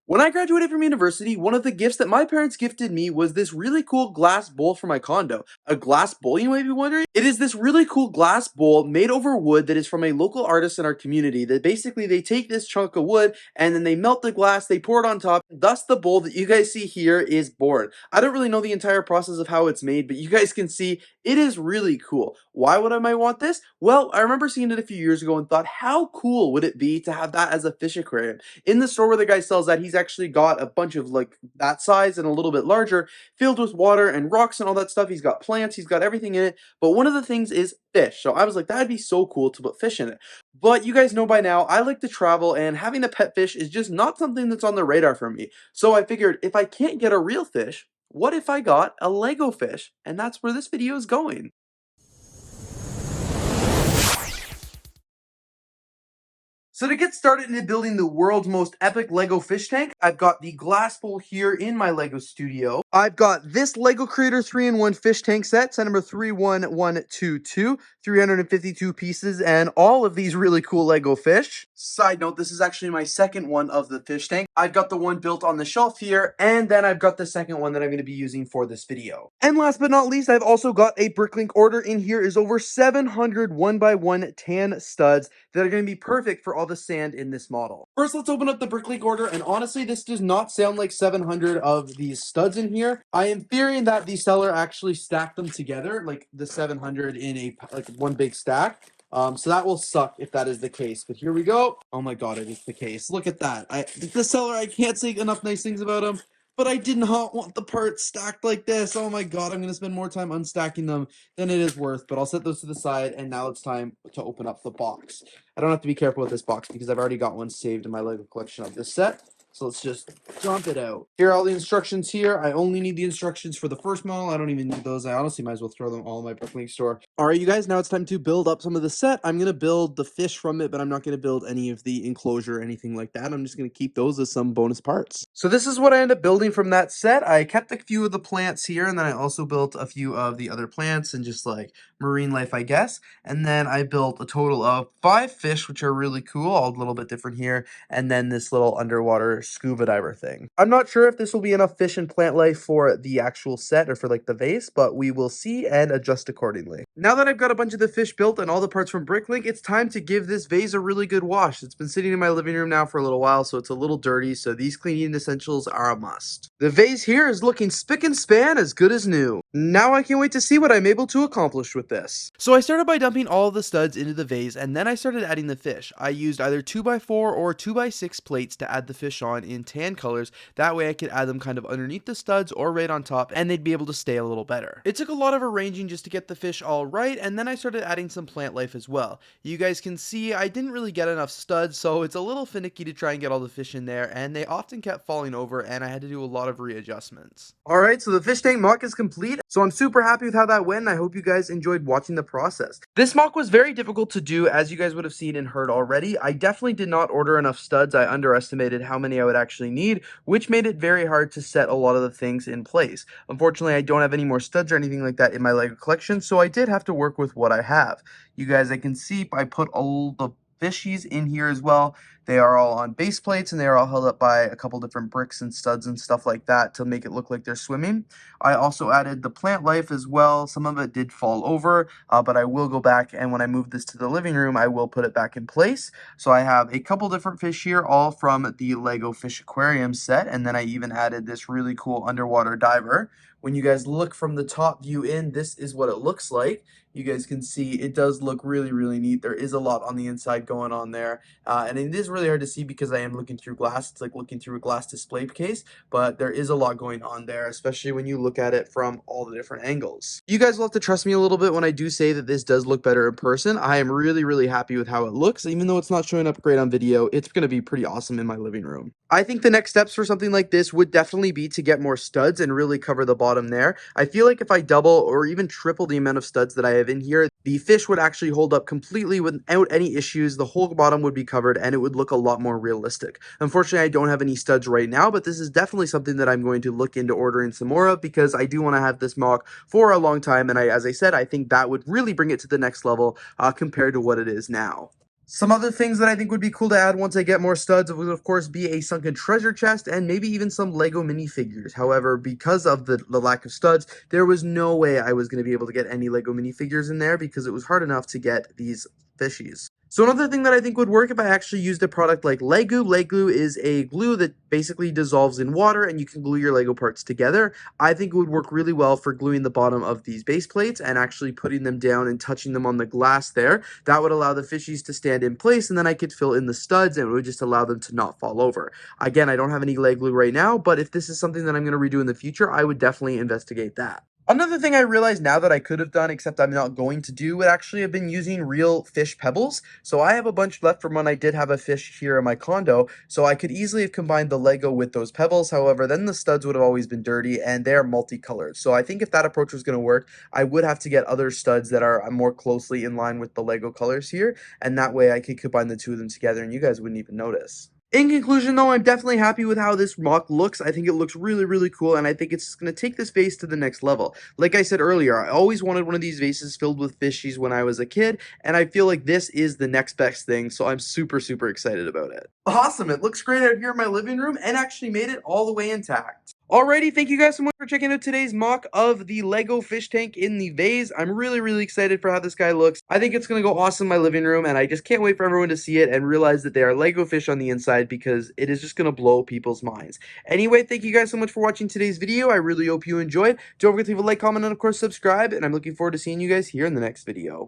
When I graduated from university, one of the gifts that my parents gifted me was this really cool glass bowl for my condo. A glass bowl, you might be wondering? It is this really cool glass bowl made over wood that is from a local artist in our community that basically they take this chunk of wood and then they melt the glass, they pour it on top, thus the bowl that you guys see here is born. I don't really know the entire process of how it's made, but you guys can see it is really cool. Why would I might want this? Well, I remember seeing it a few years ago and thought, how cool would it be to have that as a fish aquarium? In the store where the guy sells that, he's actually got a bunch of like that size and a little bit larger, filled with water and rocks and all that stuff. He's got plants, he's got everything in it. But one of the things is fish. So I was like, that'd be so cool to put fish in it. But you guys know by now, I like to travel, and having a pet fish is just not something that's on the radar for me. So I figured if I can't get a real fish, what if I got a Lego fish? And that's where this video is going. So to get started into building the world's most epic Lego fish tank, I've got the glass bowl here in my Lego studio. I've got this Lego Creator 3-in-1 fish tank set number 31122, 352 pieces, and all of these really cool Lego fish. Side note, this is actually my second one of the fish tank. I've got the one built on the shelf here, and then I've got the second one that I'm going to be using for this video. And last but not least, I've also got a Bricklink order. In here is over 700 1x1 tan studs that are going to be perfect for all the sand in this model. First, let's open up the Bricklink order, and honestly, this does not sound like 700 of these studs in here. I am fearing that the seller actually stacked them together, like the 700 in a one big stack. So that will suck if that is the case. But here we go. Oh my god, it is the case. Look at that. The seller, I can't say enough nice things about him. But I did not want the parts stacked like this. Oh my god, I'm going to spend more time unstacking them than it is worth. But I'll set those to the side, and now it's time to open up the box. I don't have to be careful with this box because I've already got one saved in my Lego collection of this set. So let's just dump it out. Here are all the instructions here. I only need the instructions for the first model. I don't even need those. I honestly might as well throw them all in my Bricklink store. All right, you guys, now it's time to build up some of the set. I'm going to build the fish from it, but I'm not going to build any of the enclosure or anything like that. I'm just going to keep those as some bonus parts. So this is what I end up building from that set. I kept a few of the plants here, and then I also built a few of the other plants and just like marine life, I guess. And then I built a total of 5 fish, which are really cool, all a little bit different here. And then this little underwater scuba diver thing. I'm not sure if this will be enough fish and plant life for the actual set or for like the vase, but we will see and adjust accordingly. Now that I've got a bunch of the fish built and all the parts from Bricklink, it's time to give this vase a really good wash. It's been sitting in my living room now for a little while, so it's a little dirty, so these cleaning essentials are a must. The vase here is looking spick and span, as good as new. Now I can't wait to see what I'm able to accomplish with this. So I started by dumping all of the studs into the vase, and then I started adding the fish. I used either 2x4 or 2x6 plates to add the fish on in tan colors. That way I could add them kind of underneath the studs or right on top, and they'd be able to stay a little better. It took a lot of arranging just to get the fish all right, and then I started adding some plant life as well. You guys can see I didn't really get enough studs, so it's a little finicky to try and get all the fish in there, and they often kept falling over, and I had to do a lot of readjustments. Alright, so the fish tank mock is complete, so I'm super happy with how that went, and I hope you guys enjoyed watching the process. This mock was very difficult to do, as you guys would have seen and heard already. I definitely did not order enough studs. I underestimated how many I would actually need, which made it very hard to set a lot of the things in place. Unfortunately, I don't have any more studs or anything like that in my Lego collection, so I did have to work with what I have. You guys, I can see I put all the fishies in here as well. They are all on base plates, and they are all held up by a couple different bricks and studs and stuff like that to make it look like they're swimming. I also added the plant life as well. Some of it did fall over, but I will go back, and when I move this to the living room, I will put it back in place. So I have a couple different fish here, all from the Lego Fish Aquarium set, and then I even added this really cool underwater diver. When you guys look from the top view in, this is what it looks like. You guys can see it does look really, really neat. There is a lot on the inside going on there. And it is really hard to see because I am looking through glass. It's like looking through a glass display case, but there is a lot going on there, especially when you look at it from all the different angles. You guys will have to trust me a little bit when I do say that this does look better in person. I am really, really happy with how it looks. Even though it's not showing up great on video, it's going to be pretty awesome in my living room. I think the next steps for something like this would definitely be to get more studs and really cover the bottom there. I feel like if I double or even triple the amount of studs that I have in here, the fish would actually hold up completely without any issues. The whole bottom would be covered, and it would look a lot more realistic. Unfortunately, I don't have any studs right now, but this is definitely something that I'm going to look into ordering some more of because I do want to have this mock for a long time. And as I said, I think that would really bring it to the next level compared to what it is now. Some other things that I think would be cool to add once I get more studs would, of course, be a sunken treasure chest and maybe even some Lego minifigures. However, because of the lack of studs, there was no way I was going to be able to get any Lego minifigures in there because it was hard enough to get these fishies. So another thing that I think would work if I actually used a product like Lego. Lego is a glue that basically dissolves in water and you can glue your Lego parts together. I think it would work really well for gluing the bottom of these base plates and actually putting them down and touching them on the glass there. That would allow the fishies to stand in place, and then I could fill in the studs and it would just allow them to not fall over. Again, I don't have any leg glue right now, but if this is something that I'm going to redo in the future, I would definitely investigate that. Another thing I realized now that I could have done, except I'm not going to do, would actually have been using real fish pebbles. So I have a bunch left from when I did have a fish here in my condo, so I could easily have combined the Lego with those pebbles. However, then the studs would have always been dirty, and they're multicolored. So I think if that approach was going to work, I would have to get other studs that are more closely in line with the Lego colors here, and that way I could combine the two of them together, and you guys wouldn't even notice. In conclusion, though, I'm definitely happy with how this mock looks. I think it looks really, really cool, and I think it's going to take this vase to the next level. Like I said earlier, I always wanted one of these vases filled with fishies when I was a kid, and I feel like this is the next best thing, so I'm super, super excited about it. Awesome, it looks great out here in my living room, and actually made it all the way intact. Alrighty, thank you guys so much for checking out today's mock of the Lego fish tank in the vase. I'm really, really excited for how this guy looks. I think it's going to go awesome in my living room, and I just can't wait for everyone to see it and realize that they are Lego fish on the inside because it is just going to blow people's minds. Anyway, thank you guys so much for watching today's video. I really hope you enjoyed. Don't forget to leave a like, comment, and of course subscribe, and I'm looking forward to seeing you guys here in the next video.